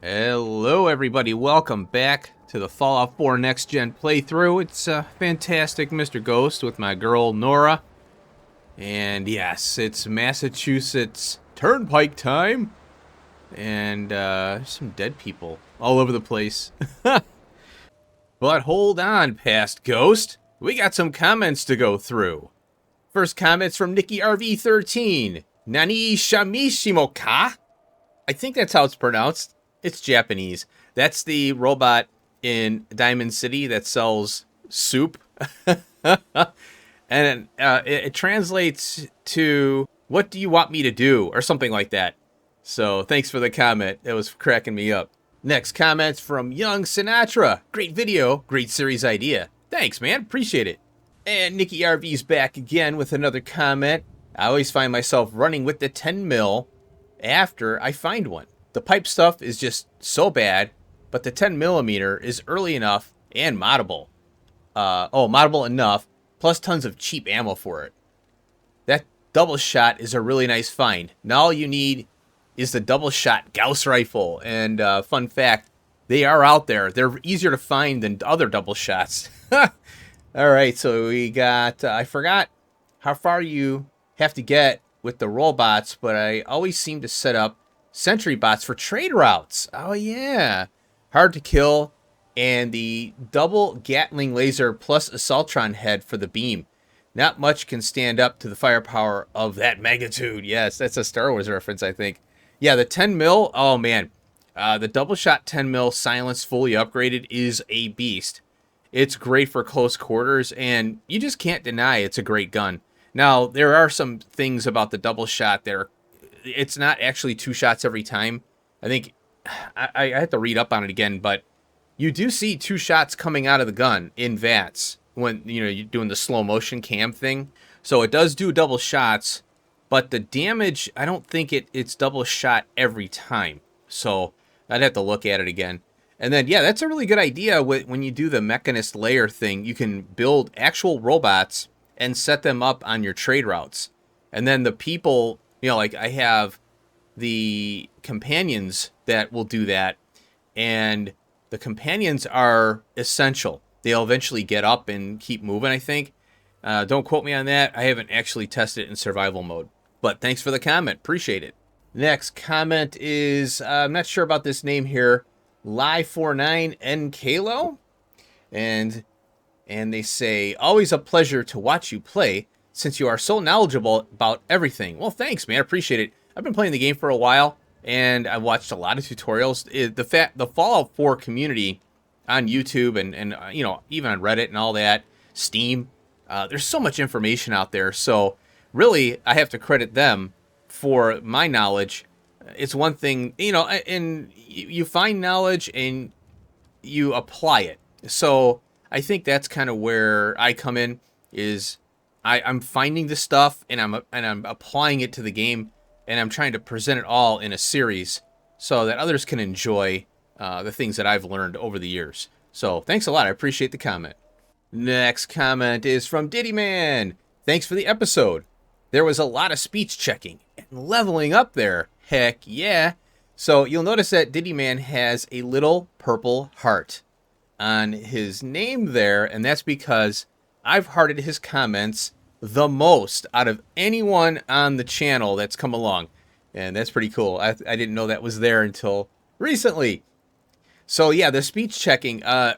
Hello everybody, welcome back to the Fallout 4 Next Gen playthrough. It's fantastic Mr. Ghost with my girl Nora. And yes, it's Massachusetts Turnpike time. And there's some dead people all over the place. But hold on, past Ghost. We got some comments to go through. First comment's from Nikki RV13. Nani shamishimo ka? I think that's how it's pronounced. It's Japanese. That's the robot in Diamond City that sells soup. And it translates to, what do you want me to do? Or something like that. So thanks for the comment. It was cracking me up. Next comment's from Young Sinatra. Great video, great series idea. Thanks, man. Appreciate it. And Nikki RV's back again with another comment. I always find myself running with the 10 mil after I find one. The pipe stuff is just so bad, but the 10 millimeter is early enough and moddable. Moddable enough, plus tons of cheap ammo for it. That double shot is a really nice find. Now all you need is the double shot Gauss rifle. And fun fact, they are out there. They're easier to find than other double shots. Alright, so we got, I forgot how far you have to get with the robots, but I always seem to set up sentry bots for trade routes. Oh yeah. Hard to kill. And the double Gatling laser plus Assaultron head for the beam. Not much can stand up to the firepower of that magnitude. Yes, that's a Star Wars reference, I think. Yeah, the 10 mil, oh man. The double shot 10 mil silenced fully upgraded is a beast. It's great for close quarters, and you just can't deny it's a great gun. Now, there are some things about the double shot that are, it's not actually 2 shots every time. I think, I have to read up on it again, but you do see 2 shots coming out of the gun in VATS when, you're doing the slow motion cam thing. So it does do double shots, but the damage, I don't think it's double shot every time. So I'd have to look at it again. And then, yeah, that's a really good idea. When you do the mechanist layer thing, you can build actual robots and set them up on your trade routes. And then the people, like I have the companions that will do that. And the companions are essential. They'll eventually get up and keep moving, I think. Don't quote me on that. I haven't actually tested it in survival mode. But thanks for the comment. Appreciate it. Next comment is, I'm not sure about this name here. Lie49NKalo. And they say, always a pleasure to watch you play since you are so knowledgeable about everything. Well, thanks, man. I appreciate it. I've been playing the game for a while, and I've watched a lot of tutorials. The Fallout 4 community on YouTube and even on Reddit and all that, Steam, there's so much information out there. So really, I have to credit them for my knowledge. It's one thing, and you find knowledge and you apply it. So I think that's kind of where I come in, is I'm finding the stuff and I'm applying it to the game, and I'm trying to present it all in a series so that others can enjoy the things that I've learned over the years. So thanks a lot. I appreciate the comment. Next comment is from Diddy Man. Thanks for the episode. There was a lot of speech checking and leveling up there. Heck yeah. So you'll notice that Diddy Man has a little purple heart on his name there, and that's because I've hearted his comments the most out of anyone on the channel that's come along. And that's pretty cool. I didn't know that was there until recently. So yeah, the speech checking, I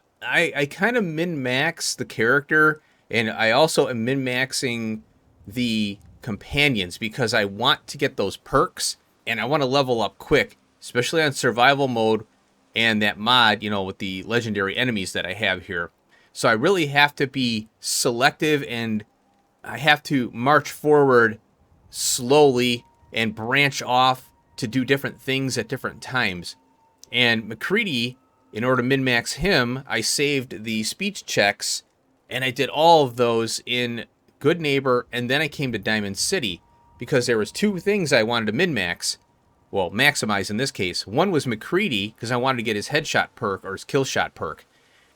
kind of min-max the character, and I also am min-maxing the companions because I want to get those perks and I want to level up quick, especially on survival mode and that mod, with the legendary enemies that I have here. So I really have to be selective, and I have to march forward slowly and branch off to do different things at different times. And McCready, in order to min-max him, I saved the speech checks, and I did all of those in Good Neighbor, and then I came to Diamond City, because there was 2 things I wanted to min-max. Well, maximize in this case. One was McCready, because I wanted to get his headshot perk, or his kill shot perk.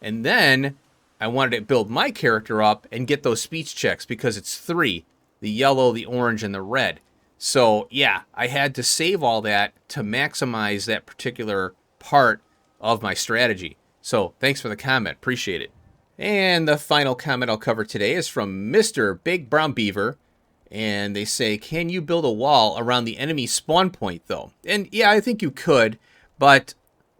And then I wanted to build my character up and get those speech checks, because it's 3. The yellow, the orange, and the red. So, yeah, I had to save all that to maximize that particular part of my strategy. So thanks for the comment. Appreciate it. And the final comment I'll cover today is from Mr. Big Brown Beaver. And they say, can you build a wall around the enemy spawn point, though? And yeah, I think you could. But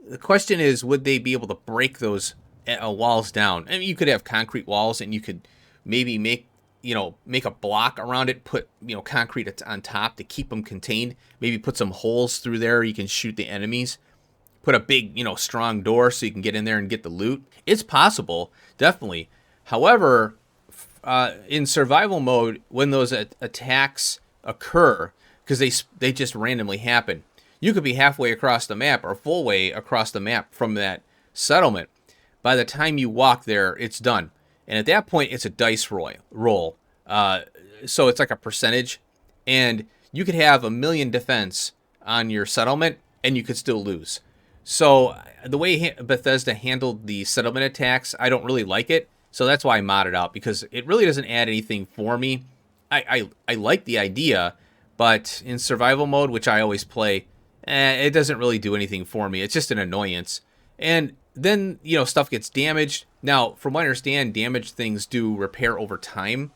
the question is, would they be able to break those walls down? I mean, you could have concrete walls, and you could maybe make a block around it, put, concrete on top to keep them contained. Maybe put some holes through there you can shoot the enemies. Put a big, strong door so you can get in there and get the loot. It's possible, definitely. However, in survival mode, when those attacks occur, because they just randomly happen, you could be halfway across the map or full way across the map from that settlement. By the time you walk there, it's done. And at that point, it's a dice roll. So it's like a percentage. And you could have 1,000,000 defense on your settlement, and you could still lose. So the way Bethesda handled the settlement attacks, I don't really like it. So that's why I modded out, because it really doesn't add anything for me. I like the idea, but in survival mode, which I always play, it doesn't really do anything for me. It's just an annoyance. And then, stuff gets damaged. Now, from what I understand, damaged things do repair over time.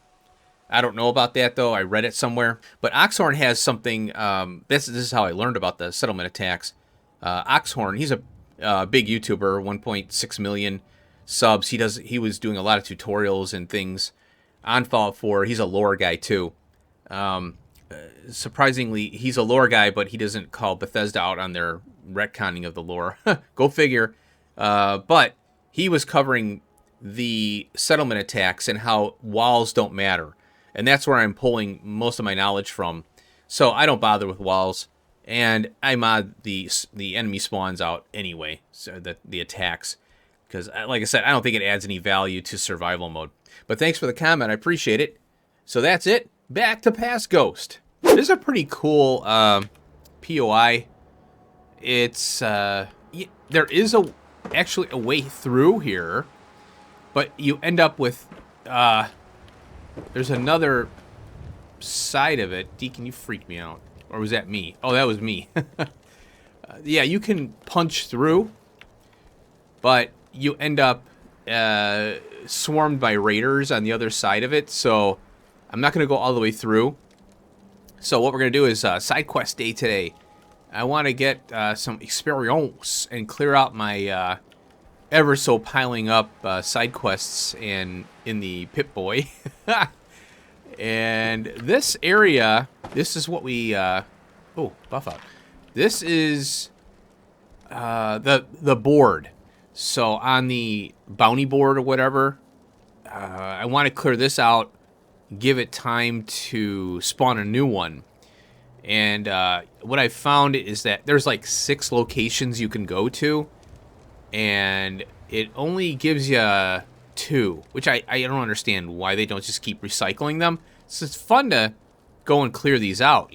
I don't know about that, though. I read it somewhere. But Oxhorn has something, this is how I learned about the settlement attacks. Oxhorn, he's a big YouTuber, 1.6 million subs. He was doing a lot of tutorials and things on Fallout 4. He's a lore guy, too. Surprisingly, he's a lore guy, but he doesn't call Bethesda out on their retconning of the lore. Go figure. But he was covering the settlement attacks and how walls don't matter. And that's where I'm pulling most of my knowledge from. So I don't bother with walls. And I mod the enemy spawns out anyway, so the attacks. Because, like I said, I don't think it adds any value to survival mode. But thanks for the comment. I appreciate it. So that's it. Back to Past Ghost. This is a pretty cool POI. It's there is actually a way through here, but you end up with there's another side of it. Deacon, you freaked me out. Or was that me? Oh, that was me. Yeah, you can punch through, but you end up swarmed by raiders on the other side of it. So I'm not going to go all the way through. So what we're going to do is side quest day today. I want to get some experience and clear out my ever so piling up side quests in the Pip-Boy. And this area, this is what we oh, buff out. This is the board. So on the bounty board or whatever, I want to clear this out, give it time to spawn a new one. And what I found is that there's like 6 locations you can go to, and it only gives you 2, which I don't understand why they don't just keep recycling them. So it's fun to go and clear these out,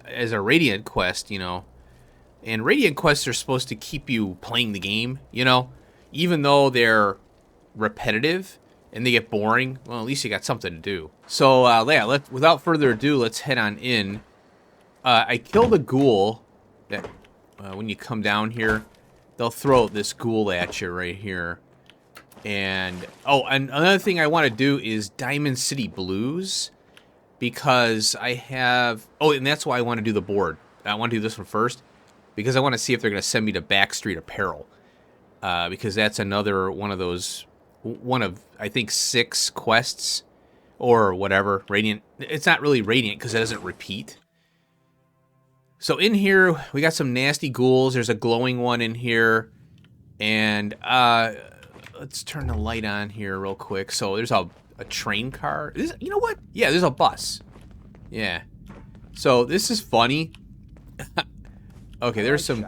as a Radiant quest, And Radiant quests are supposed to keep you playing the game, even though they're repetitive and they get boring. Well, at least you got something to do. So, yeah, without further ado, let's head on in. I killed a ghoul that when you come down here, they'll throw this ghoul at you right here. And, oh, and another thing I want to do is Diamond City Blues, because I have, oh, and that's why I want to do the board. I want to do this one first, because I want to see if they're going to send me to Backstreet Apparel, because that's another one of those, one of, I think, 6 quests, or whatever, Radiant. It's not really Radiant, because it doesn't repeat. So in here, we got some nasty ghouls. There's a glowing one in here, and, let's turn the light on here real quick. So there's a train car. You know what? Yeah, there's a bus. Yeah. So this is funny. Okay, there's some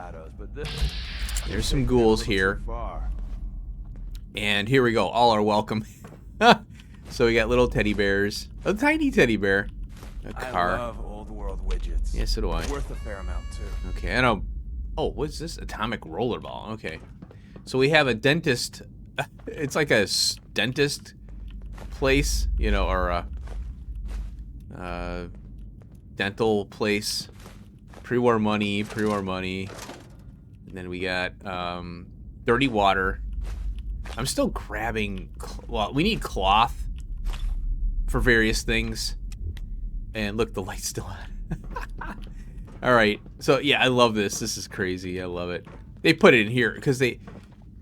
ghouls here. And here we go. All are welcome. So we got little teddy bears. A tiny teddy bear. A car. I love old world widgets. Yes, so do I. Worth a fair amount too. Okay, I know. Oh, what's this? Atomic rollerball. Okay. So we have a dentist. It's like a dentist place, or a dental place. Pre-war money. And then we got dirty water. I'm still grabbing... Well, we need cloth for various things. And look, the light's still on. Alright, so yeah, I love this. This is crazy. I love it. They put it in here because they,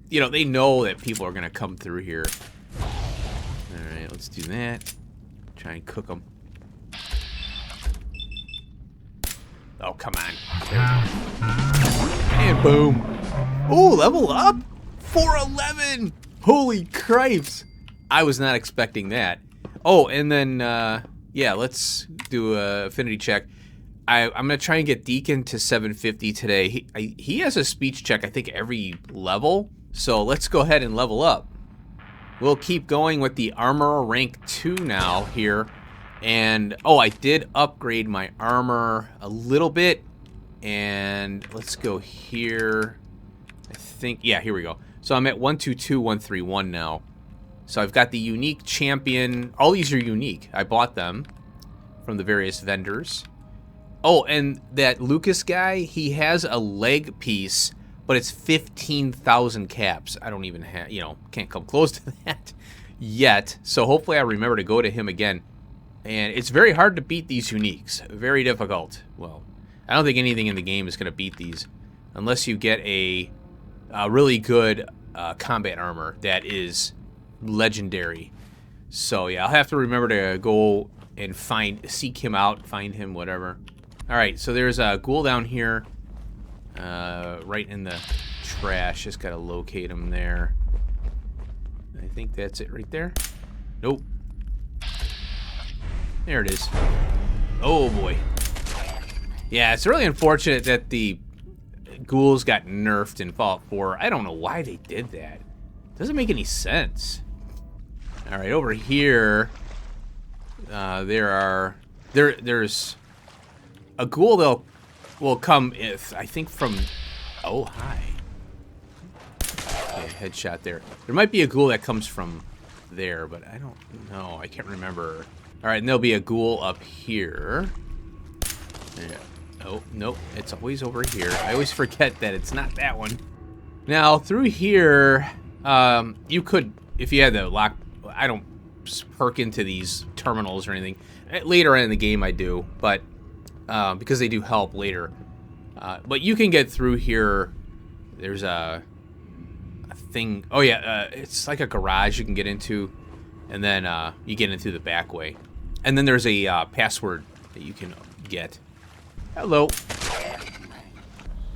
you know, they know that people are going to come through here. Alright, let's do that. Try and cook them. Oh, come on. There we go. And boom. Ooh, level up? 411! Holy cripes! I was not expecting that. Oh, and then, yeah, let's do a affinity check. I'm going to try and get Deacon to 750 today. He has a speech check, I think, every level. So let's go ahead and level up. We'll keep going with the armor rank 2 now here. And, oh, I did upgrade my armor a little bit. And let's go here. I think, yeah, here we go. So I'm at 122131 now. So I've got the unique champion. All these are unique. I bought them from the various vendors. Oh, and that Lucas guy, he has a leg piece, but it's 15,000 caps. I don't even have, you know, can't come close to that yet. So hopefully I remember to go to him again. And it's very hard to beat these uniques. Very difficult. Well, I don't think anything in the game is going to beat these unless you get a really good combat armor that is legendary. So yeah, I'll have to remember to go and seek him out, find him, whatever. Alright, so there's a ghoul down here, right in the trash. Just gotta locate him there. I think that's it right there. Nope. There it is. Oh boy. Yeah, it's really unfortunate that the ghouls got nerfed in Fallout 4. I don't know why they did that. Doesn't make any sense. Alright, over here, there's a ghoul that will come, I think from, oh, hi. Okay, headshot there. There might be a ghoul that comes from there, but I don't know. I can't remember. Alright, and there'll be a ghoul up here. Yeah. Oh, nope, it's always over here. I always forget that it's not that one. Now, through here, you could, if you had the lock, I don't perk into these terminals or anything. Later in the game I do, but because they do help later. But you can get through here. There's a thing. Oh yeah, it's like a garage you can get into, and then you get in through the back way. And then there's a password that you can get. Hello.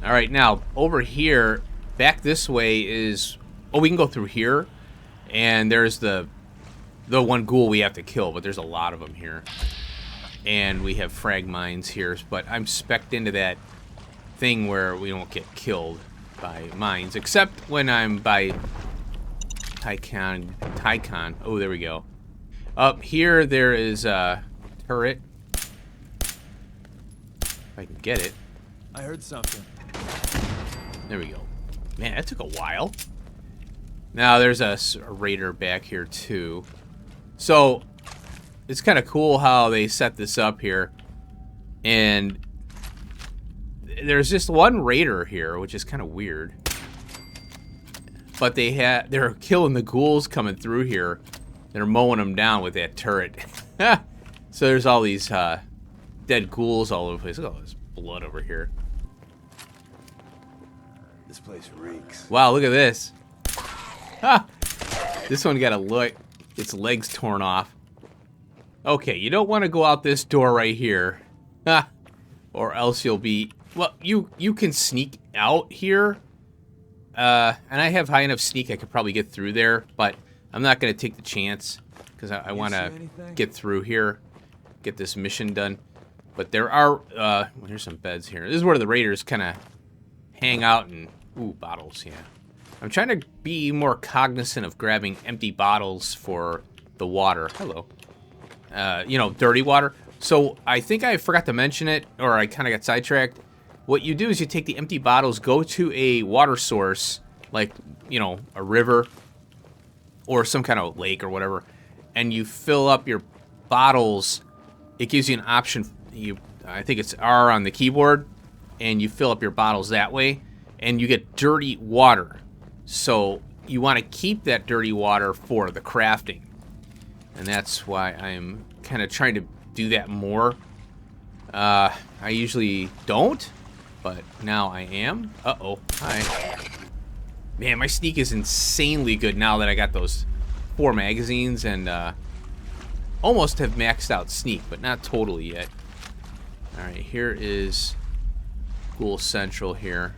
All right, now over here, back this way is. Oh, we can go through here, and there's the one ghoul we have to kill, but there's a lot of them here. And we have frag mines here, but I'm specced into that thing where we don't get killed by mines, except when I'm by Tycon. Oh, there we go. Up here, there is a turret. If I can get it. I heard something. There we go. Man, that took a while. Now, there's a raider back here, too. So, it's kind of cool how they set this up here. And there's just one raider here, which is kind of weird. But they're killing the ghouls coming through here. They're mowing them down with that turret. So there's all these dead ghouls all over the place. Look at all this blood over here. This place reeks. Wow, look at this. This one got its legs torn off. Okay, you don't want to go out this door right here. Or else you'll be... Well, you can sneak out here. And I have high enough sneak I could probably get through there. But I'm not going to take the chance. Because I want to get through here. Get this mission done. But there are... well, here's some beds here. This is where the raiders kind of hang out and... Ooh, bottles, yeah. I'm trying to be more cognizant of grabbing empty bottles for the water. Hello. You know, dirty water. So I think I forgot to mention it, or I kind of got sidetracked. What you do is you take the empty bottles, go to a water source, like, you know, a river or some kind of lake or whatever, and you fill up your bottles. It gives you an option. I think it's R on the keyboard, and you fill up your bottles that way. and you get dirty water. So you want to keep that dirty water for the crafting. And that's why I'm kind of trying to do that more. I usually don't, but now I am. Uh-oh. Hi. Man, my sneak is insanely good now that I got those 4 magazines and almost have maxed out sneak, but not totally yet. Alright, here is Ghoul Central here.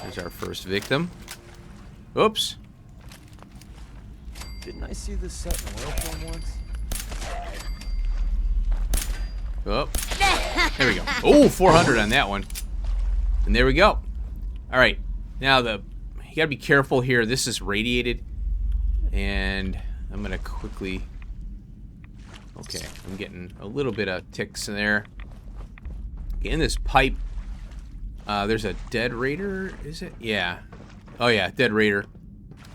There's our first victim. Oops. Didn't I see this set in oil film once? Oh, there we go. Oh, 400 on that one. And there we go. All right. Now, you got to be careful here. This is radiated. And I'm going to quickly... Okay, I'm getting a little bit of ticks in there. Okay, in this pipe, there's a dead raider, is it? Yeah. Oh, yeah, dead raider.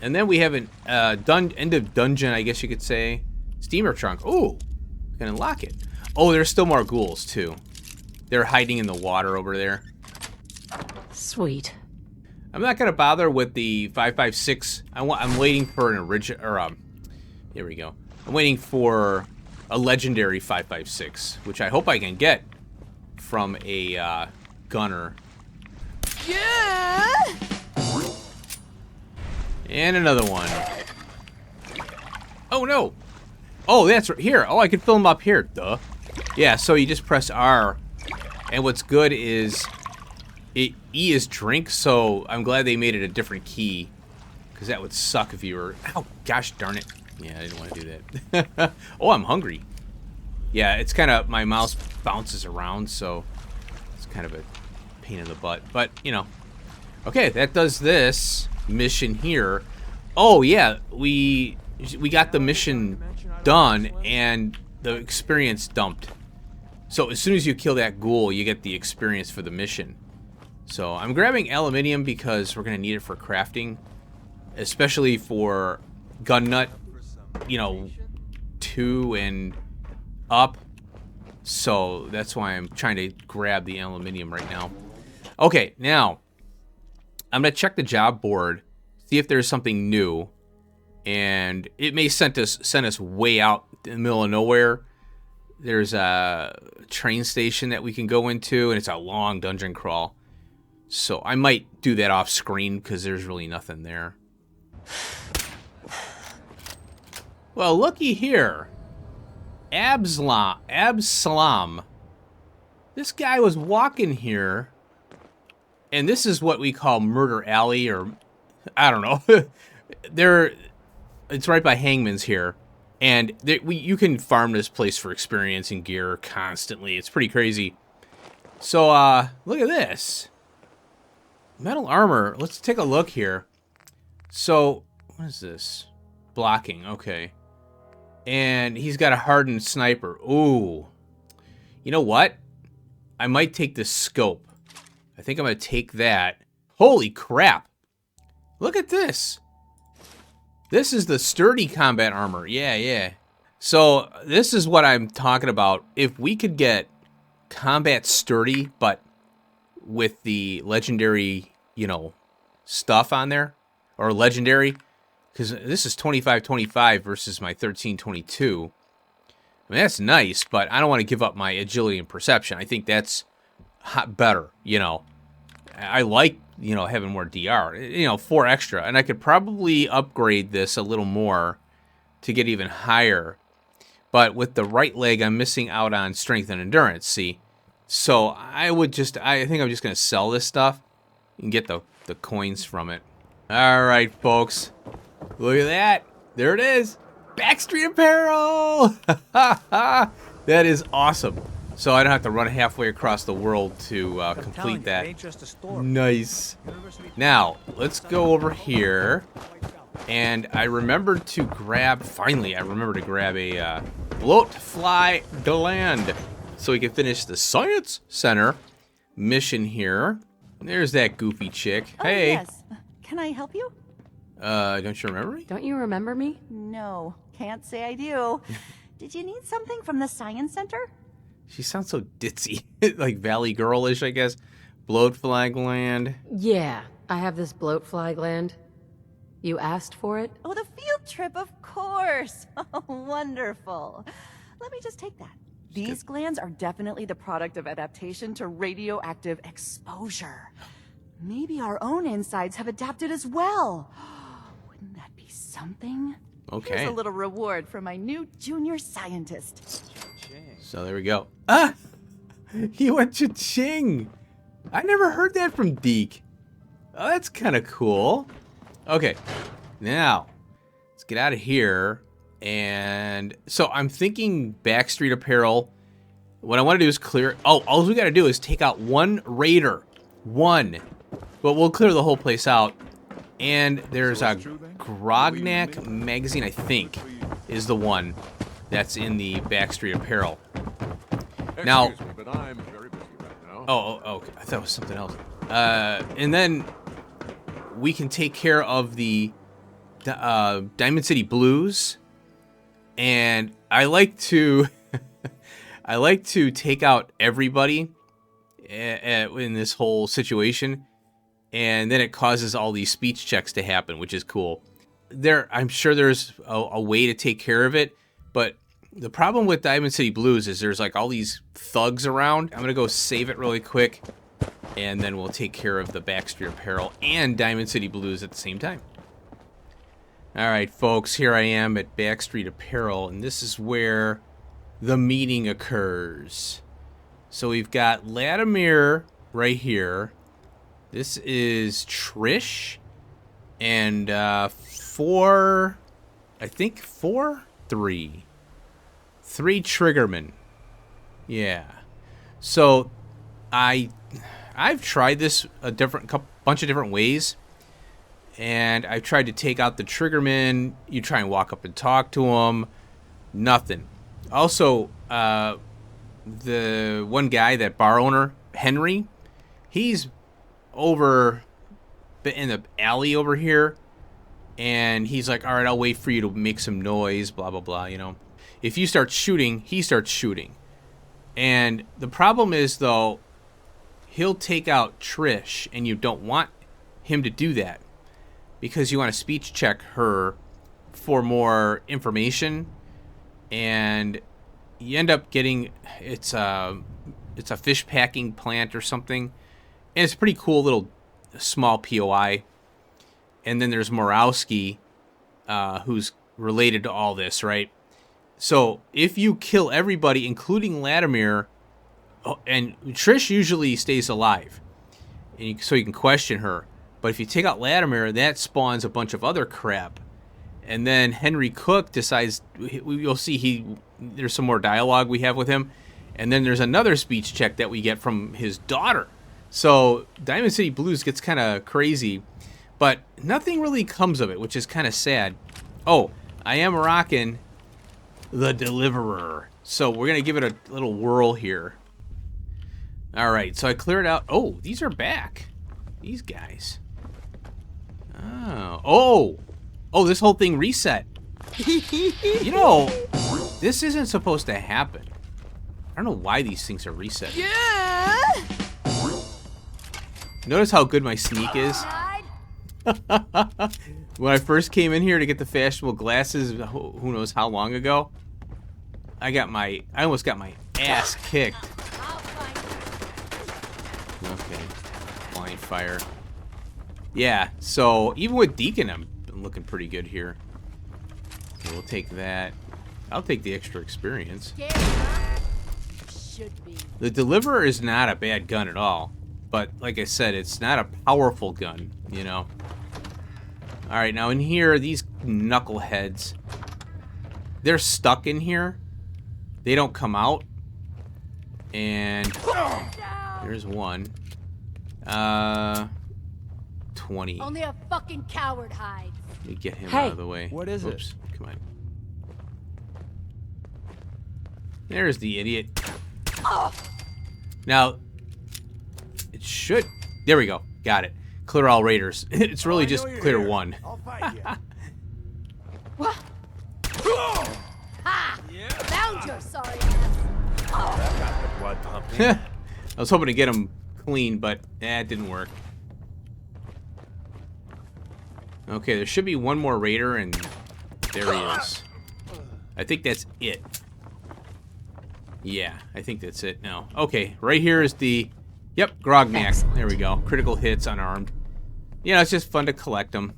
And then we have an end of dungeon, I guess you could say. Steamer trunk. Oh, can unlock it. Oh, there's still more ghouls, too. They're hiding in the water over there. Sweet. I'm not going to bother with the 5.56. I'm waiting for an original... Or, here we go. I'm waiting for a legendary 5.56, which I hope I can get from a gunner. Yeah! And another one. Oh, no. Oh, that's right here. Oh, I can fill them up here. Duh. Yeah, so you just press R. And what's good is... E is drink, so I'm glad they made it a different key. Because that would suck if you were... Oh, gosh darn it. Yeah, I didn't want to do that. Oh, I'm hungry. Yeah, it's kind of... My mouse bounces around, so... It's kind of a pain in the butt. But, you know. Okay, that does this mission here. Oh, yeah, we got the mission done, and the experience dumped. So as soon as you kill that ghoul, you get the experience for the mission. So I'm grabbing aluminium because we're going to need it for crafting. Especially for gun nut, you know, 2 and up. So that's why I'm trying to grab the aluminium right now. Okay, now I'm going to check the job board, see if there's something new. And it may send us way out in the middle of nowhere. There's a train station that we can go into, and it's a long dungeon crawl. So I might do that off screen because there's really nothing there. Well, looky here. Absalam. This guy was walking here, and this is what we call Murder Alley, or I don't know. It's right by Hangman's here, and you can farm this place for experience and gear constantly. It's pretty crazy. So, look at this. Metal armor. Let's take a look here. So, what is this? Blocking. Okay. And he's got a hardened sniper. Ooh. You know what? I might take this scope. I think I'm going to take that. Holy crap. Look at this. This is the sturdy combat armor. Yeah, yeah. So, this is what I'm talking about. If we could get combat sturdy, but with the legendary, you know, stuff on there, or legendary, because this is 25-25 versus my 13-22. I mean, that's nice, but I don't want to give up my agility and perception. I think that's better, you know. I like, you know, having more DR, you know, 4 extra, and I could probably upgrade this a little more to get even higher. But with the right leg, I'm missing out on strength and endurance, see? So I think I'm just going to sell this stuff and get the coins from it. All right, folks. Look at that. There it is. Backstreet Apparel. That is awesome. So I don't have to run halfway across the world to complete that. Nice. Now, let's go over here. And I remembered to grab, finally, I remembered to grab a float fly to land. So we can finish the Science Center mission here. There's that goofy chick. Oh, hey. Yes. Can I help you? Don't you remember me? Don't you remember me? No, can't say I do. Did you need something from the Science Center? She sounds so ditzy, like Valley Girl-ish, I guess. Bloat flag land. Yeah, I have this bloat fly gland. You asked for it? Oh, the field trip, of course. Oh, wonderful. Let me just take that. These glands are definitely the product of adaptation to radioactive exposure. Maybe our own insides have adapted as well. Wouldn't that be something? Okay. Here's a little reward for my new junior scientist. So there we go. Ah! He went cha-ching! I never heard that from Deke. Oh, that's kind of cool. Okay, now let's get out of here. And so I'm thinking Backstreet Apparel. What I want to do is clear. Oh, all we got to do is take out one raider. One. But we'll clear the whole place out. And there's a Grognak magazine, I think, is the one that's in the Backstreet Apparel. Now, Excuse me, but I'm very busy right now. oh, okay. I thought it was something else. And then we can take care of the Diamond City Blues. And I like to, I like to take out everybody in this whole situation, and then it causes all these speech checks to happen, which is cool. I'm sure there's a way to take care of it, but the problem with Diamond City Blues is there's like all these thugs around. I'm gonna go save it really quick, and then we'll take care of the Backstreet Apparel and Diamond City Blues at the same time. All right, folks, here I am at Backstreet Apparel, and this is where the meeting occurs. So we've got Latimer right here. This is Trish, and 3 Triggermen. Yeah. So I've tried this bunch of different ways. And I've tried to take out the Triggermen. You try and walk up and talk to them. Nothing. Also, the one guy, that bar owner, Henry, he's over in the alley over here. And he's like, all right, I'll wait for you to make some noise, blah, blah, blah, you know. If you start shooting, he starts shooting. And the problem is, though, he'll take out Trish, and you don't want him to do that, because you want to speech check her for more information, and you end up getting, it's a fish packing plant or something, and it's a pretty cool little small POI. And then there's Morowski, who's related to all this, right? So if you kill everybody, including Latimer, and Trish usually stays alive, and so you can question her. But if you take out Latimer, that spawns a bunch of other crap. And then Henry Cook decides, you'll see there's some more dialogue we have with him. And then there's another speech check that we get from his daughter. So Diamond City Blues gets kind of crazy, but nothing really comes of it, which is kind of sad. Oh, I am rocking the Deliverer. So we're going to give it a little whirl here. All right, so I cleared out. Oh, these are back. These guys. Oh, this whole thing reset. You know, this isn't supposed to happen. I don't know why these things are reset. Yeah! Notice how good my sneak is? When I first came in here to get the fashionable glasses, who knows how long ago, I almost got my ass kicked. Okay, blind fire. Yeah, so even with Deacon, I'm looking pretty good here. Okay, we'll take that. I'll take the extra experience. The Deliverer is not a bad gun at all. But like I said, it's not a powerful gun, you know. Alright, now in here, these knuckleheads, they're stuck in here. They don't come out. And there's one. 20. Only a fucking coward hides. Let me get him Hey. out of the way. What is it? Oops, come on. There's the idiot. Now, it should... There we go. Got it. Clear all raiders. It's really just clear one. I'll fight you. What? Ha! Found your sorry ass. Got the blood pumping. I was hoping to get him clean, but it didn't work. Okay, there should be one more raider, and there he is. I think that's it. Yeah, I think that's it now. Okay, right here is the... Yep, Grognak. Excellent. There we go. Critical hits, unarmed. Yeah, it's just fun to collect them.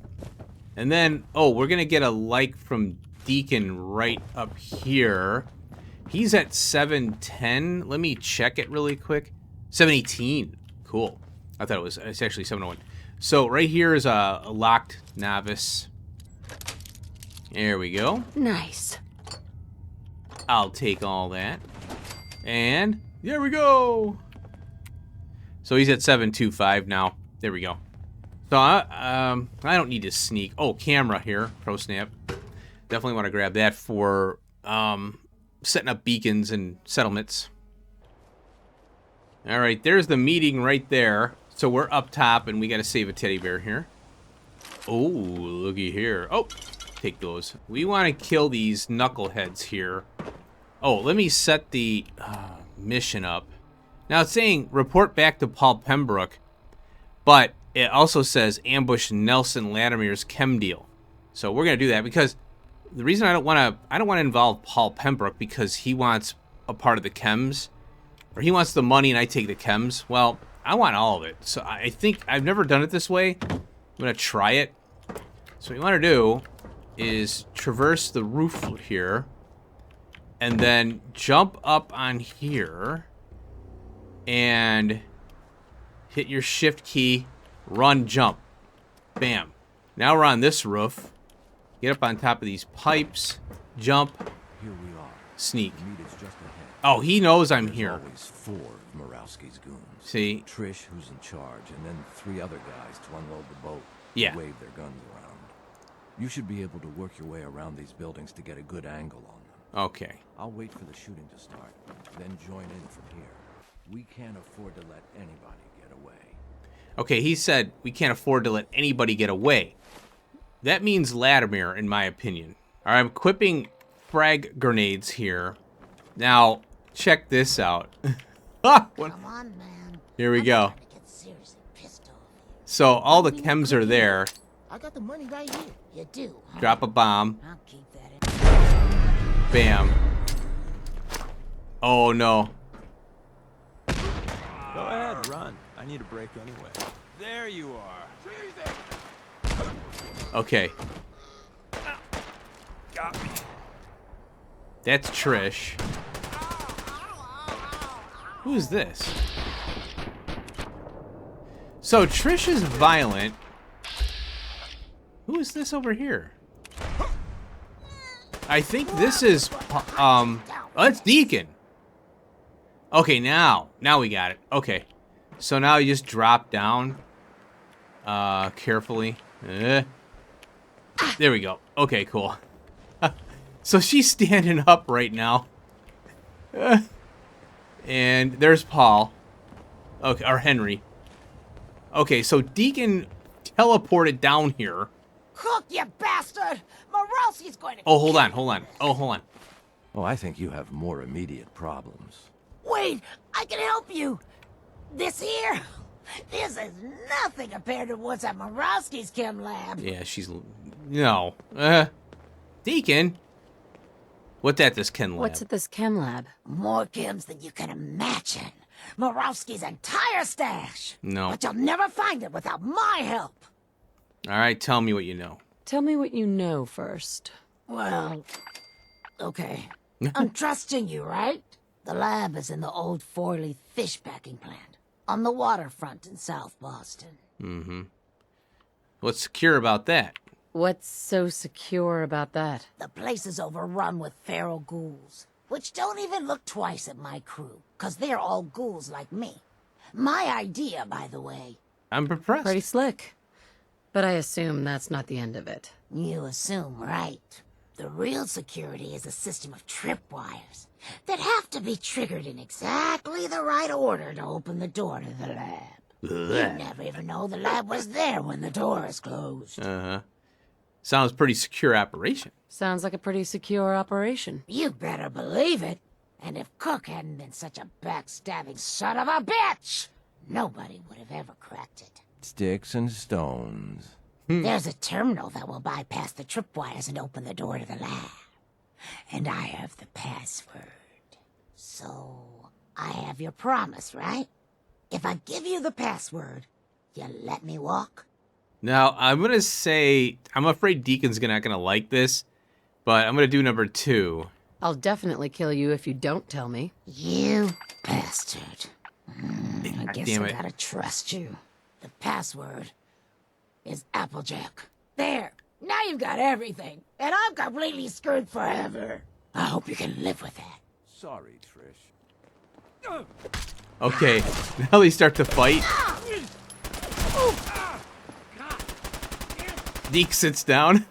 And then, oh, we're going to get a like from Deacon right up here. He's at 710. Let me check it really quick. 718. Cool. I thought it's actually 701. So right here is a locked novice. There we go. Nice. I'll take all that. And there we go. So he's at 725 now. There we go. So I don't need to sneak. Oh, camera here. Pro snap. Definitely want to grab that for setting up beacons and settlements. All right, there's the meeting right there. So we're up top, and we got to save a teddy bear here. Oh, looky here. Oh, take those. We want to kill these knuckleheads here. Oh, let me set the mission up. Now it's saying report back to Paul Pembroke, but it also says ambush Nelson Latimer's chem deal. So we're gonna do that because the reason I don't want to involve Paul Pembroke because he wants a part of the chems, or he wants the money and I take the chems. Well, I want all of it. So I think I've never done it this way. I'm gonna try it. So what you want to do is traverse the roof here, and then jump up on here, and hit your shift key, run, jump. Bam. Now we're on this roof. Get up on top of these pipes, jump, Here we are. sneak. The meet is just ahead. Oh, he knows I'm There's here. always 4 of Morowski's goons. See? Trish, who's in charge, and then 3 other guys to unload the boat. Yeah. And wave their guns around. You should be able to work your way around these buildings to get a good angle on them. Okay. I'll wait for the shooting to start, then join in from here. We can't afford to let anybody get away. Okay, he said we can't afford to let anybody get away. That means Latimer, in my opinion. All right, I'm equipping frag grenades here. Now, check this out. Come on, man. Here we go. I'm starting to get seriously pissed off here. So all the chems are there. I got the money right here. You do, huh? Drop a bomb. I'll keep that in. Bam. Oh, no. Go ahead, run. I need a break anyway. There you are. Okay. Got me. That's Trish. Who is this? So Trish is violent. Who is this over here? I think this is oh, it's Deacon. Okay, now we got it. Okay. So now you just drop down carefully. There we go. Okay, cool. So she's standing up right now. And there's Paul. Okay, or Henry. Okay, so Deacon teleported down here. Cook, you bastard! Morowski's going to... Oh, hold on. Oh, hold on. Oh, I think you have more immediate problems. Wait, I can help you. This here? This is nothing compared to what's at Morowski's chem lab. Yeah, she's... No. Deacon? What's at this chem lab? What's at this chem lab? More chems than you can imagine. Morowski's entire stash. No. But you'll never find it without my help. All right, tell me what you know. Tell me what you know first. Well, okay. I'm trusting you, right? The lab is in the old Forley fish packing plant on the waterfront in South Boston. Mm-hmm. What's secure about that? What's so secure about that? The place is overrun with feral ghouls, which don't even look twice at my crew, 'cause they're all ghouls like me. My idea, by the way. I'm impressed. Pretty slick. But I assume that's not the end of it. You assume right. The real security is a system of tripwires that have to be triggered in exactly the right order to open the door to the lab. You never even know the lab was there when the door is closed. Uh-huh. Sounds pretty secure operation. Sounds like a pretty secure operation. You better believe it. And if Cook hadn't been such a backstabbing son of a bitch, nobody would have ever cracked it. Sticks and stones. There's a terminal that will bypass the tripwires and open the door to the lab. And I have the password. So, I have your promise, right? If I give you the password, you let me walk? Now, I'm going to say, I'm afraid Deacon's not going to like this, but I'm going to do number 2. I'll definitely kill you if you don't tell me. You bastard. I guess damn I it. gotta trust you. The password is Applejack. There. Now you've got everything. And I'm completely screwed forever. I hope you can live with that. Sorry, Trish. Okay, now they start to fight. Deke sits down.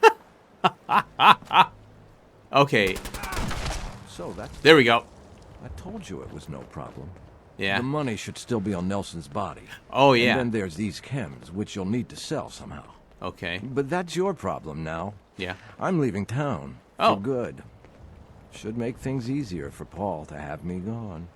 Okay, So that's... there we go. I told you it was no problem. Yeah. The money should still be on Nelson's body. Oh, yeah. And then there's these chems, which you'll need to sell somehow. Okay. But that's your problem now. Yeah. I'm leaving town. Oh. For good. Should make things easier for Paul to have me gone.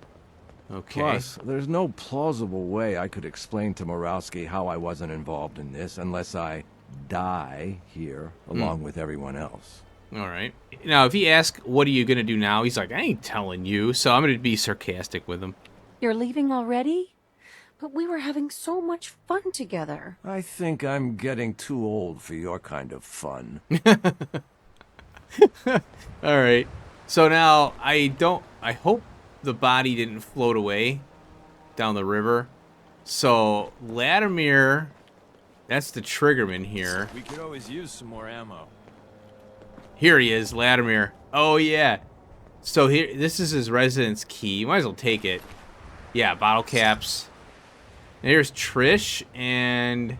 Okay. Plus, there's no plausible way I could explain to Morowski how I wasn't involved in this unless I die here along with everyone else. All right. Now, if he asks, what are you going to do now? He's like, I ain't telling you. So I'm going to be sarcastic with him. You're leaving already? But we were having so much fun together. I think I'm getting too old for your kind of fun. All right. So now I hope the body didn't float away down the river. So Latimer, that's the triggerman here. We could always use some more ammo. Here he is, Latimer. Oh yeah. So here, this is his residence key. You might as well take it. Yeah, bottle caps. And here's Trish, and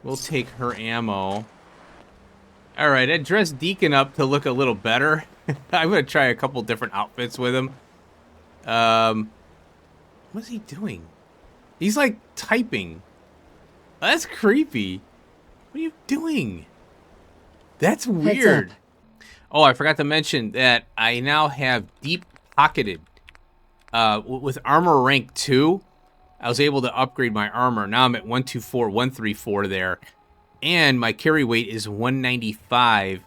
we'll take her ammo. All right, I dressed Deacon up to look a little better. I'm gonna try a couple different outfits with him. What's he doing? He's like typing. That's creepy. What are you doing? That's weird. Oh, I forgot to mention that I now have deep pocketed. With armor rank 2, I was able to upgrade my armor. Now I'm at 124, 134 there. And my carry weight is 195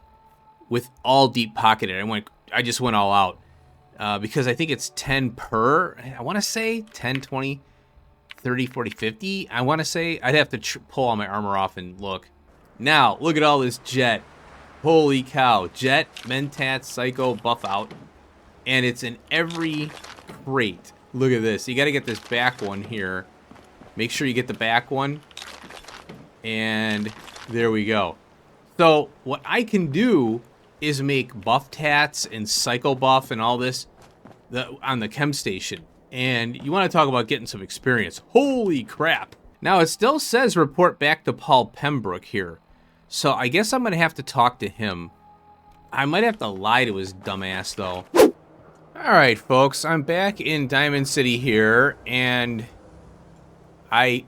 with all deep pocketed. I just went all out. Because I think it's 10 per. I want to say 10, 20, 30, 40, 50. I want to say I'd have to pull all my armor off and look. Now, look at all this jet. Holy cow. Jet, Mentat, Psycho, buff out. And it's in every crate. Look at this. You got to get this back one here. Make sure you get the back one. And there we go. So what I can do is make buff tats and psycho buff and all this on the chem station. And you want to talk about getting some experience. Holy crap. Now it still says report back to Paul Pembroke here. So I guess I'm going to have to talk to him. I might have to lie to his dumbass though. Alright folks, I'm back in Diamond City here, and I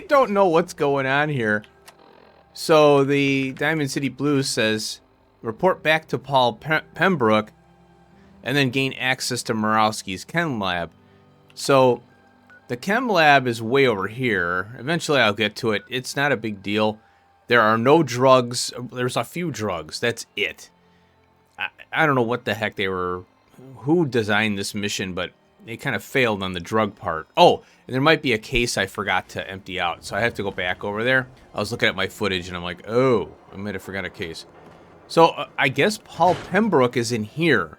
don't know what's going on here. So the Diamond City Blues says, report back to Paul Pembroke, and then gain access to Morowski's chem lab. So the chem lab is way over here. Eventually I'll get to it. It's not a big deal. There are no drugs. There's a few drugs. That's it. I don't know what the heck they were... Who designed this mission, but they kind of failed on the drug part. Oh, and there might be a case I forgot to empty out, so I have to go back over there. I was looking at my footage, and I'm like, oh, I might have forgot a case. So I guess Paul Pembroke is in here.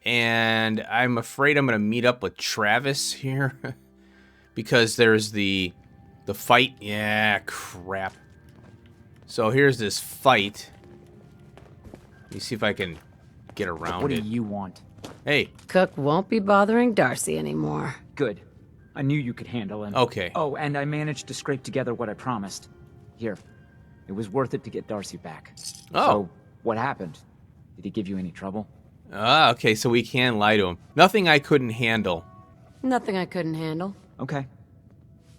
And I'm afraid I'm going to meet up with Travis here. Because there's the fight. Yeah, crap. So here's this fight. Let me see if I can get around What do it. you want? Hey. Cook won't be bothering Darcy anymore. Good. I knew you could handle him. Okay. Oh, and I managed to scrape together what I promised. Here. It was worth it to get Darcy back. Oh. So, what happened? Did he give you any trouble? Okay, so we can lie to him. Nothing I couldn't handle. Nothing I couldn't handle. Okay.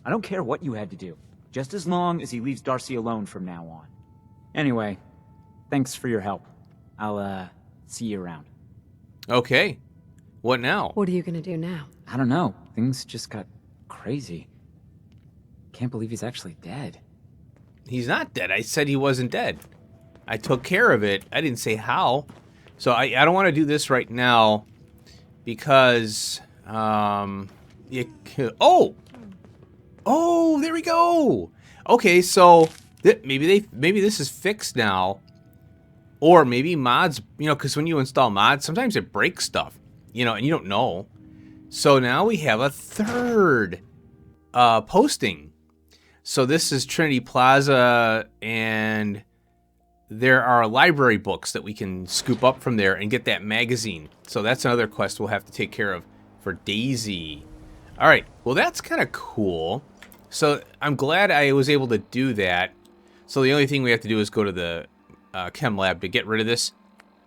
I don't care what you had to do. Just as long as he leaves Darcy alone from now on. Anyway, thanks for your help. I'll, see you around. Okay. What now? What are you gonna do now? I don't know. Things just got crazy. Can't believe he's actually dead. He's not dead. I said he wasn't dead. I took care of it. I didn't say how. So I don't want to do this right now because oh, there we go. Okay, so maybe this is fixed now, or maybe mods. You know, because when you install mods, sometimes it breaks stuff. You know, and you don't know. So now we have a third posting. So this is Trinity Plaza, and there are library books that we can scoop up from there and get that magazine. So that's another quest we'll have to take care of for Daisy. All right, well, that's kind of cool. So I'm glad I was able to do that. So the only thing we have to do is go to the chem lab to get rid of this.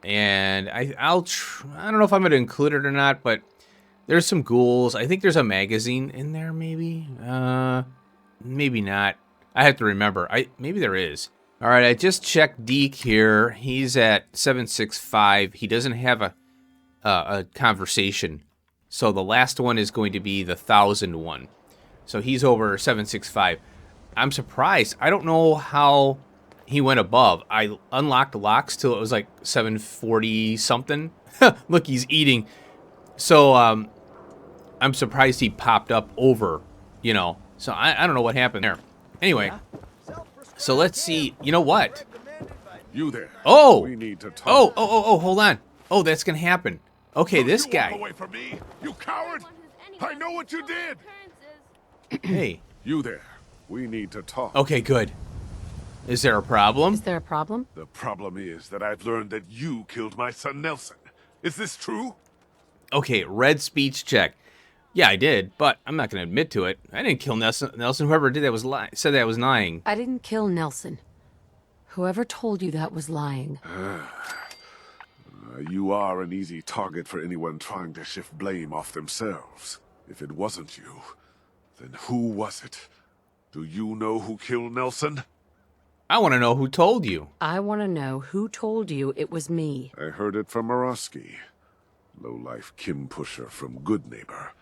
And I don't know if I'm going to include it or not, but there's some ghouls. I think there's a magazine in there, maybe. Maybe not. I have to remember. Maybe there is. All right, I just checked Deke here. He's at 765. He doesn't have a conversation. So the last one is going to be the 1000 one. So he's over 765. I'm surprised. I don't know how he went above. I unlocked the locks till it was like 740 something. Look, he's eating. So I'm surprised he popped up over, you know. So I don't know what happened there. Anyway, so let's see. You know what? You there. Oh! We need to talk. Oh, hold on. Oh, that's going to happen. Okay, this You guy. walk away from me, you coward! I know what you did! Hey. You there. We need to talk. Okay, good. Is there a problem? Is there a problem? The problem is that I've learned that you killed my son Nelson. Is this true? Okay, red speech check. Yeah, I did, but I'm not going to admit to it. I didn't kill Nelson. Whoever did that said that was lying. I didn't kill Nelson. Whoever told you that was lying. You are an easy target for anyone trying to shift blame off themselves. If it wasn't you, then who was it? Do you know who killed Nelson? I want to know who told you. I want to know who told you it was me. I heard it from Murawski. Low-life Kim pusher from Good Neighbor.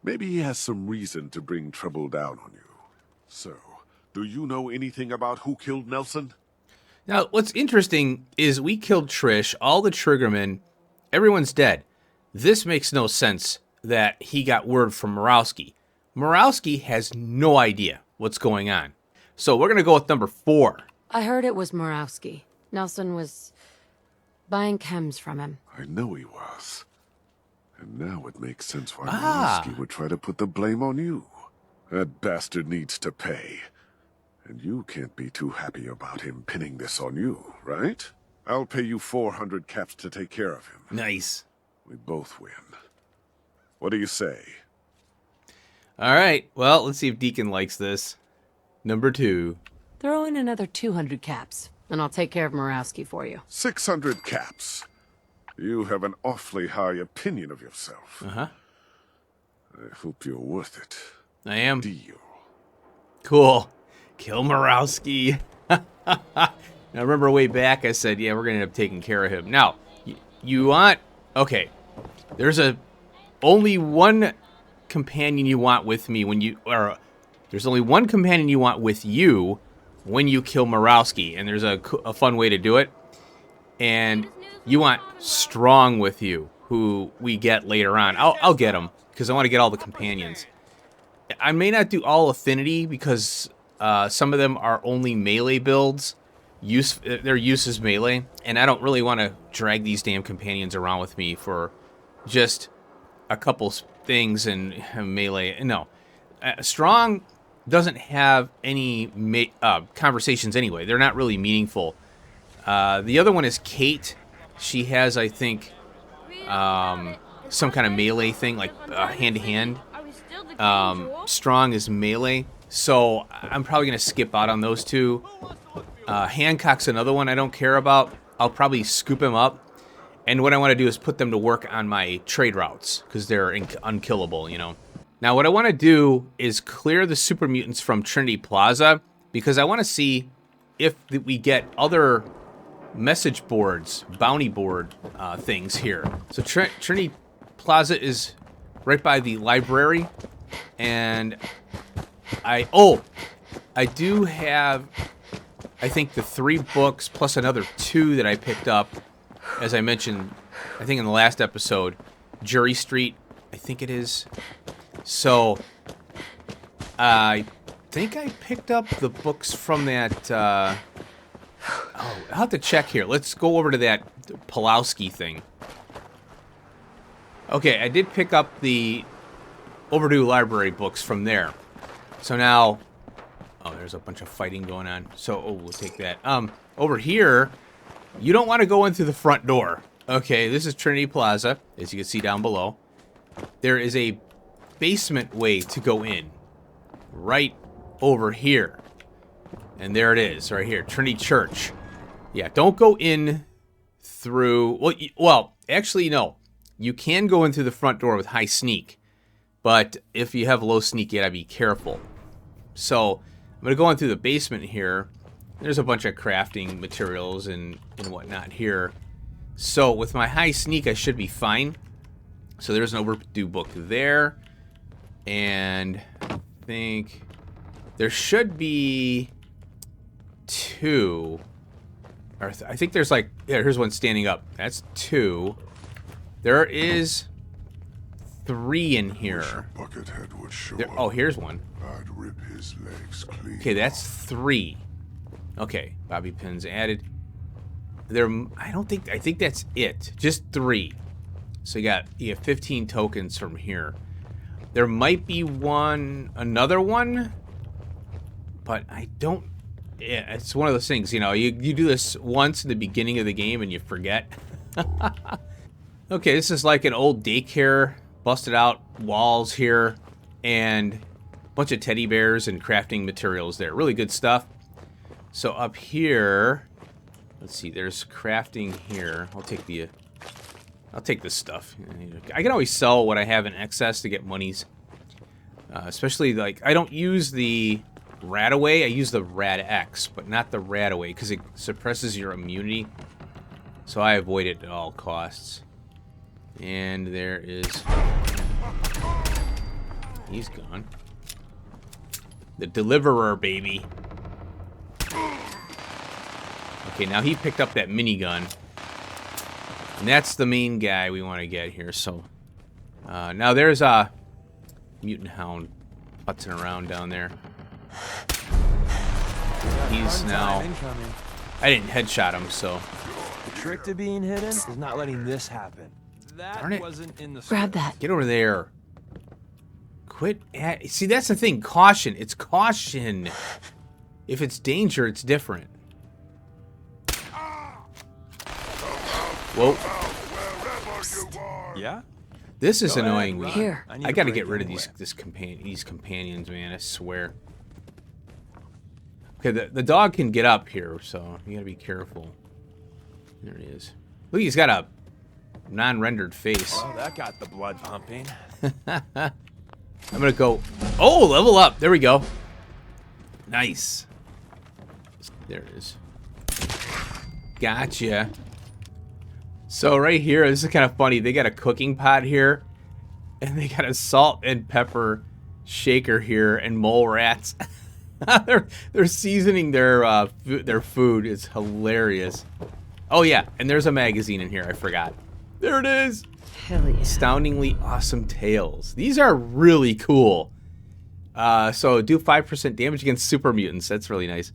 Maybe he has some reason to bring trouble down on you. So, do you know anything about who killed Nelson? Now, what's interesting is we killed Trish, all the Triggermen, everyone's dead. This makes no sense that he got word from Murawski. Murawski has no idea what's going on. So we're going to go with number 4. I heard it was Murawski. Nelson was buying chems from him. I know he was. And now it makes sense why Murawski would try to put the blame on you. That bastard needs to pay. And you can't be too happy about him pinning this on you, right? I'll pay you 400 caps to take care of him. Nice. We both win. What do you say? All right. Well, let's see if Deacon likes this. Number 2. Throw in another 200 caps, and I'll take care of Murawski for you. 600 caps. You have an awfully high opinion of yourself. Uh-huh. I hope you're worth it. I am. Deal. Cool. Kill Murawski. Now, remember way back I said, yeah, we're going to end up taking care of him. Now, you want... Okay. There's only one companion you want with me when you... Or there's only one companion you want with you when you kill Murawski. And there's a fun way to do it. And you want Strong with you, who we get later on. I'll get him, because I want to get all the companions. I may not do all affinity, because some of them are only melee builds. Their use is melee, and I don't really want to drag these damn companions around with me for just a couple things and melee. No. Strong doesn't have any conversations anyway. They're not really meaningful. The other one is Kate. She has, I think, some kind of melee thing, like hand-to-hand. Strong is melee, so I'm probably going to skip out on those two. Hancock's another one I don't care about. I'll probably scoop him up. And what I want to do is put them to work on my trade routes, because they're unkillable, you know. Now, what I want to do is clear the super mutants from Trinity Plaza, because I want to see if we get other message boards, bounty board things here. So Trinity Plaza is right by the library. And I do have, I think, the 3 books plus another 2 that I picked up, as I mentioned, I think in the last episode, Jury Street, I think it is. So, I think I picked up the books from that, I'll have to check here. Let's go over to that Pulowski thing. Okay, I did pick up the Overdue Library books from there. So now, oh, there's a bunch of fighting going on. So, oh, we'll take that. Over here, you don't want to go in through the front door. Okay, this is Trinity Plaza, as you can see down below. There is a basement way to go in, right over here. And there it is, right here, Trinity Church. Yeah, don't go in through, well, actually, no. You can go in through the front door with high sneak, but if you have low sneak, you gotta be careful. So, I'm gonna go in through the basement here. There's a bunch of crafting materials and whatnot here. So, with my high sneak, I should be fine. So, there's an Overdue book there. And I think there should be 2. Or I think there's like, yeah, here's one standing up. That's 2. There is 3 in here. Buckethead would show There, up. oh, here's one. I'd rip his legs clean. Okay, that's 3. Okay, bobby pins added. There, I think that's it. Just 3. So you have 15 tokens from here. There might be another one, but I don't. Yeah, it's one of those things, you know. You do this once in the beginning of the game and you forget. Okay, this is like an old daycare, busted out walls here, and a bunch of teddy bears and crafting materials there. Really good stuff. So up here, let's see, there's crafting here. I'll take this stuff. I can always sell what I have in excess to get monies. Especially, like, I don't use the Radaway, I use the Rad-X, but not the Radaway, because it suppresses your immunity. So I avoid it at all costs. And there is... He's gone. The Deliverer, baby. Okay, now he picked up that minigun. And that's the main guy we want to get here, so... now there's a Mutant Hound putzing around down there. He's now... I didn't headshot him, so... The trick to being hidden is not letting this happen. Darn it. Wasn't in the Grab that. Get over there. Quit see, that's the thing. Caution. It's caution. If it's danger, it's different. Whoa. Yeah? This is Go ahead, annoying me. run. Here. need I a gotta break get rid of anyway. these companions, man. I swear. Okay, the dog can get up here, so you gotta be careful. There he is. Look, he's got a non-rendered face. Oh, that got the blood pumping. I'm gonna go. Oh, level up. There we go. Nice. There it is. Gotcha. So right here, this is kind of funny. They got a cooking pot here, and they got a salt and pepper shaker here, and mole rats. they're seasoning their food. It's hilarious. Oh yeah, and there's a magazine in here. I forgot. There it is. Hell yeah. Astoundingly Awesome Tales. These are really cool. So do 5% damage against super mutants. That's really nice.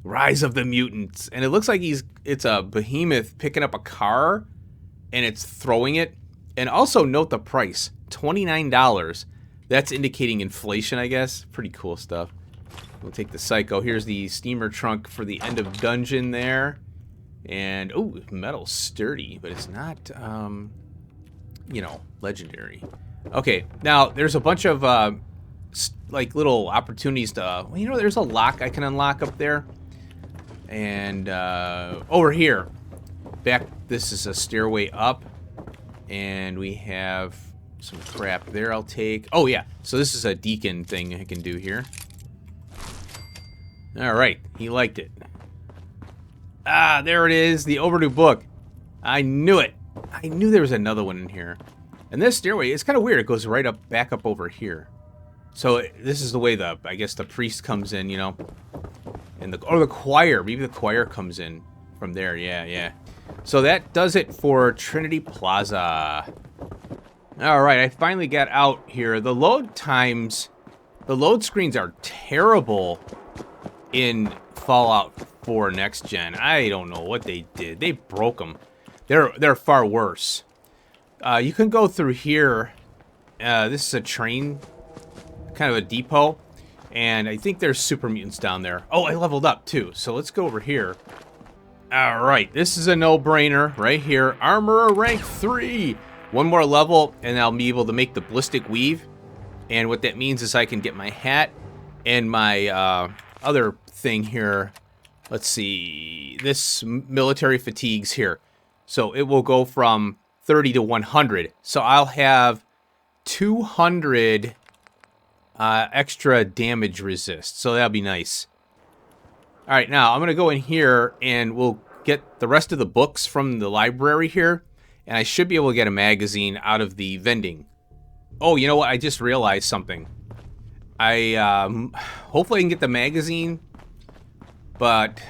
Rise of the Mutants. And it looks like it's a behemoth picking up a car and it's throwing it. And also note the price, $29. That's indicating inflation, I guess. Pretty cool stuff. We'll take the Psycho. Here's the steamer trunk for the end of dungeon there. And, oh, metal sturdy, but it's not, you know, legendary. Okay, now there's a bunch of, like, little opportunities to, well, you know, there's a lock I can unlock up there. And, over here, this is a stairway up. And we have some crap there I'll take. Oh, yeah, so this is a deacon thing I can do here. All right, he liked it. Ah, there it is, the Overdue book. I knew it. I knew there was another one in here. And this stairway, it's kind of weird. It goes right up, back up over here. So this is the way I guess the priest comes in, you know, and the choir. Maybe the choir comes in from there. Yeah. So that does it for Trinity Plaza. All right, I finally got out here. The load times, the load screens are terrible in Fallout 4 Next Gen. I don't know what they did. They broke them. They're far worse. You can go through here. This is a train, kind of a depot, and I think there's super mutants down there. Oh, I leveled up too. So let's go over here. All right, this is a no-brainer right here. Armorer rank 3. One more level, and I'll be able to make the ballistic weave. And what that means is I can get my hat and my other thing here. Let's see, this military fatigues here. So it will go from 30 to 100. So I'll have 200 extra damage resist. So that'll be nice. All right, now I'm going to go in here and we'll get the rest of the books from the library here. And I should be able to get a magazine out of the vending. Oh, you know what? I just realized something. Hopefully I can get the magazine, but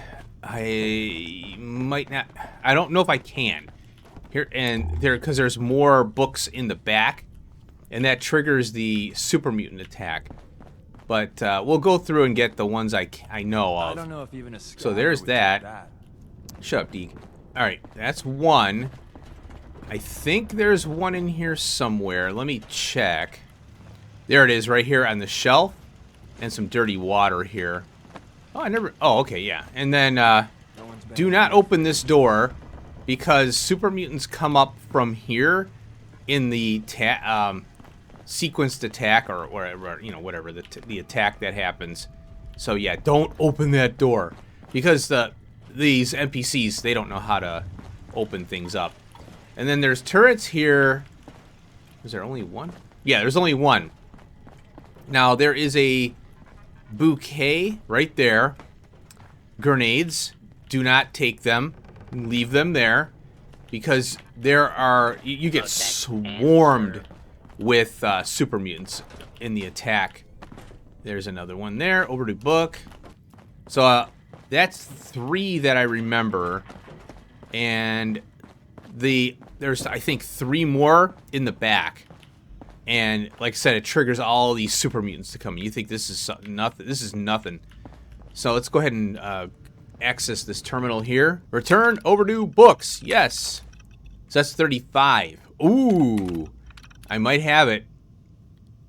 I might not. I don't know if I can. Here and there, because there's more books in the back, and that triggers the super mutant attack. But we'll go through and get the ones I know of. I don't know if even a so there's that. Shut up, Deke. All right, that's one. I think there's one in here somewhere. Let me check. There it is, right here on the shelf, and some dirty water here. Oh, I never. Oh, okay, yeah. And then do not open this door because super mutants come up from here in the sequenced attack or whatever, you know, whatever the attack that happens. So yeah, don't open that door because these NPCs, they don't know how to open things up. And then there's turrets here. Is there only one? Yeah, there's only one. Now there is a bouquet right there. Grenades. Do not take them. Leave them there because there are you get swarmed with super mutants in the attack. There's another one there. Overdue book. So that's 3 that I remember, and there's I think 3 more in the back. And like I said, it triggers all these super mutants to come. You think this is nothing? This is nothing. So let's go ahead and access this terminal here. Return overdue books. Yes. So that's 35. Ooh. I might have it.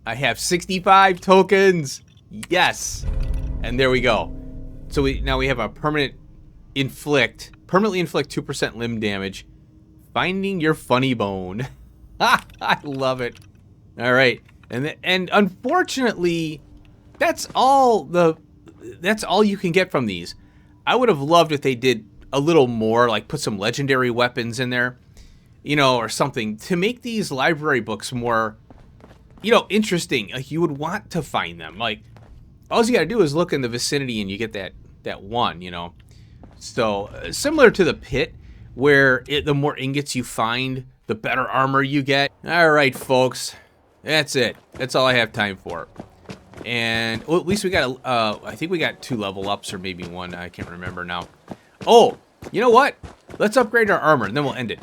I have 65 tokens. Yes. And there we go. So now we have a permanently inflict 2% limb damage. Finding your funny bone. I love it. All right. And unfortunately, that's all you can get from these. I would have loved if they did a little more, like put some legendary weapons in there, you know, or something to make these library books more, you know, interesting. Like you would want to find them. Like all you got to do is look in the vicinity and you get that one, you know. So similar to the pit, where the more ingots you find, the better armor you get. All right, folks. That's it. That's all I have time for. And well, at least we got, I think we got 2 level ups or maybe 1. I can't remember now. Oh, you know what? Let's upgrade our armor and then we'll end it.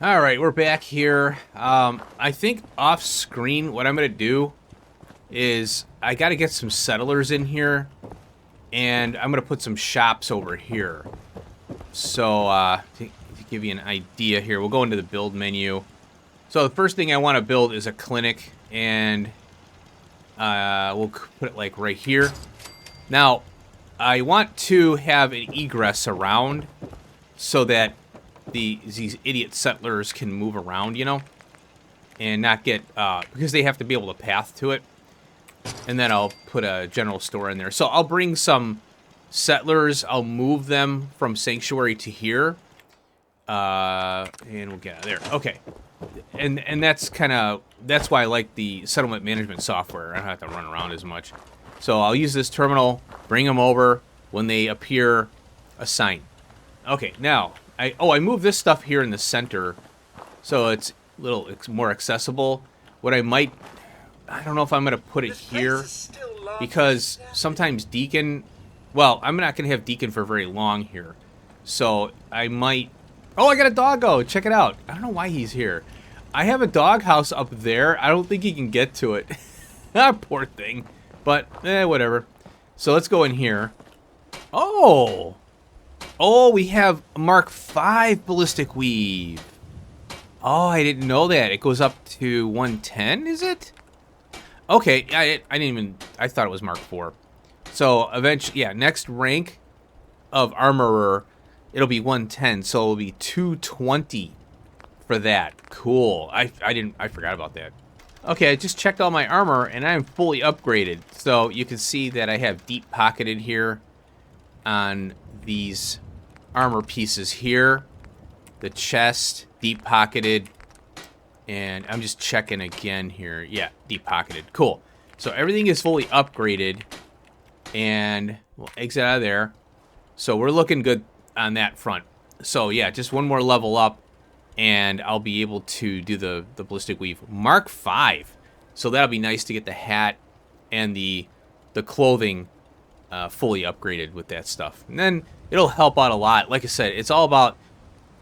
All right, we're back here. I think off screen, what I'm going to do is I got to get some settlers in here. And I'm going to put some shops over here. So, to give you an idea here, we'll go into the build menu. So the first thing I want to build is a clinic, and we'll put it like right here. Now, I want to have an egress around so that these idiot settlers can move around, you know, and not get, because they have to be able to path to it. And then I'll put a general store in there. So I'll bring some settlers. I'll move them from Sanctuary to here. And we'll get out of there. Okay. And that's that's why I like the settlement management software. I don't have to run around as much. So I'll use this terminal, bring them over when they appear assigned. Okay, now, I moved this stuff here in the center so it's more accessible. What I might I don't know if I'm going to put it here because sometimes Deacon, well, I'm not going to have Deacon for very long here. So I might, oh, I got a doggo. Check it out. I don't know why he's here. I have a doghouse up there. I don't think he can get to it. Poor thing. But, whatever. So let's go in here. Oh. Oh, we have Mark V ballistic weave. Oh, I didn't know that. It goes up to 110, is it? Okay, I didn't even, I thought it was Mark IV. So eventually, yeah, next rank of armorer, it'll be 110, so it'll be 220 for that. Cool. I forgot about that. Okay, I just checked all my armor and I'm fully upgraded. So you can see that I have deep pocketed here on these armor pieces here. The chest, deep pocketed. And I'm just checking again here. Yeah, deep pocketed. Cool. So everything is fully upgraded. And we'll exit out of there. So we're looking good on that front. So yeah, just one more level up. And I'll be able to do the ballistic weave. Mark V. So that'll be nice to get the hat and the clothing fully upgraded with that stuff. And then it'll help out a lot. Like I said, it's all about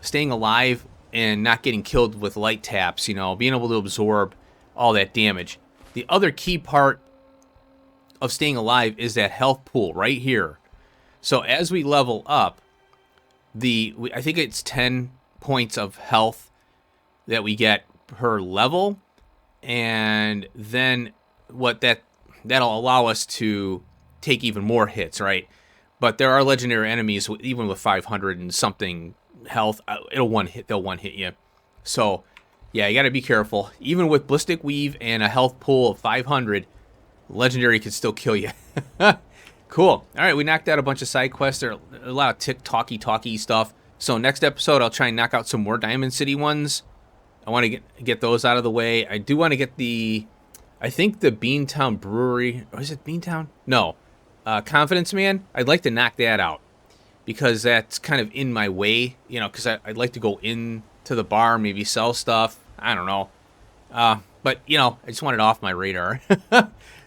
staying alive and not getting killed with light taps, you know, being able to absorb all that damage. The other key part of staying alive is that health pool right here. So as we level up, I think it's 10 points of health that we get per level, and then that'll allow us to take even more hits, right? But there are legendary enemies even with 500 and something health, they'll one hit you. So yeah, you got to be careful. Even with ballistic weave and a health pool of 500, legendary can still kill you. Cool. All right, we knocked out a bunch of side quests. There are a lot of talky stuff. So next episode, I'll try and knock out some more Diamond City ones. I want to get those out of the way. I do want to get I think the Beantown Brewery, or is it Beantown? No, Confidence Man. I'd like to knock that out because that's kind of in my way, you know, because I'd like to go into the bar, maybe sell stuff. I don't know. But, you know, I just want it off my radar.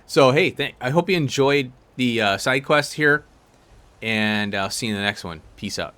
So, hey, I hope you enjoyed the side quest here, and I'll see you in the next one. Peace out.